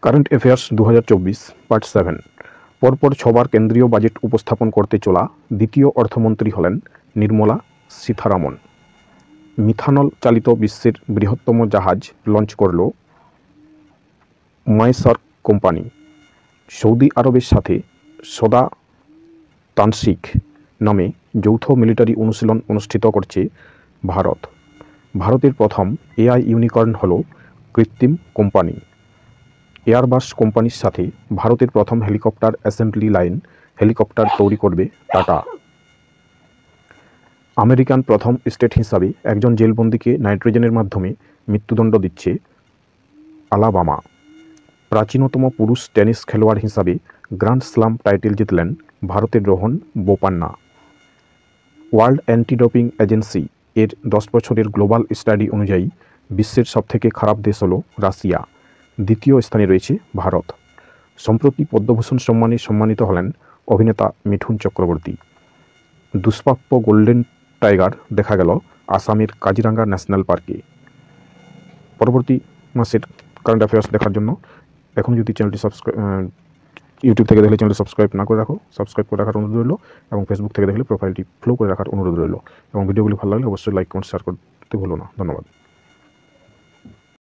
Current affairs 2024 part 7। পরপর ছবার কেন্দ্রীয় budget উপস্থাপন করতে চলা দ্বিতীয় অর্থমন্ত্রী হলেন নির্মলা সীতারামন। মিথানল চালিত বিশ্বের বৃহত্তম জাহাজ লঞ্চ করল মাইসার্ক কোম্পানি। সৌদি আরবের সাথে সদা তানসিক নামে যৌথ মিলিটারি অনুশীলন অনুষ্ঠিত করছে ভারত। ভারতের প্রথম এআই ইউনিকর্ন হল কৃত্রিম কোম্পানি। এয়ারবাস কোম্পানির সাথে ভারতের প্রথম হেলিকপ্টার অ্যাসেম্বলি লাইন হেলিকপ্টার তৈরি করবে টাটা। আমেরিকান প্রথম স্টেট হিসাবে একজন জেলবন্দিকে নাইট্রোজেনের মাধ্যমে মৃত্যুদণ্ড দিচ্ছে আলাবামা। প্রাচীনতম পুরুষ টেনিস খেলোয়াড় হিসাবে গ্র্যান্ড স্লাম টাইটেল জিতলেন ভারতের Rohan Bopanna. World anti doping agency এর 10 বছরের গ্লোবাল স্টাডি অনুযায়ী বিশ্বের সবথেকে খারাপ দেশ হল রাশিয়া। দ্বিতীয় স্থানে রয়েছে ভারত। সম্প্রতি পদ্মভূষণ সম্মানে সম্মানিত হলেন অভিনেতা মিঠুন চক্রবর্তী। দুষ্প্রাপ্য গোল্ডেন টাইগার দেখা গেল আসামের কাজিরাঙ্গা ন্যাশনাল পার্কে। পরবর্তী মাসের কারেন্ট অ্যাফেয়ার্স দেখার জন্য এখন যদি চ্যানেলটি ইউটিউব থেকে দেখলে চ্যানেলটি সাবস্ক্রাইব না করে রাখো, সাবস্ক্রাইব করে রাখার অনুরোধ রইল, এবং ফেসবুক থেকে দেখলে প্রোফাইলটি ফলো করে রাখার অনুরোধ রইল, এবং ভিডিওগুলি ভালো লাগলে অবশ্যই লাইক কমেন্ট শেয়ার করতে ভুলো না। ধন্যবাদ।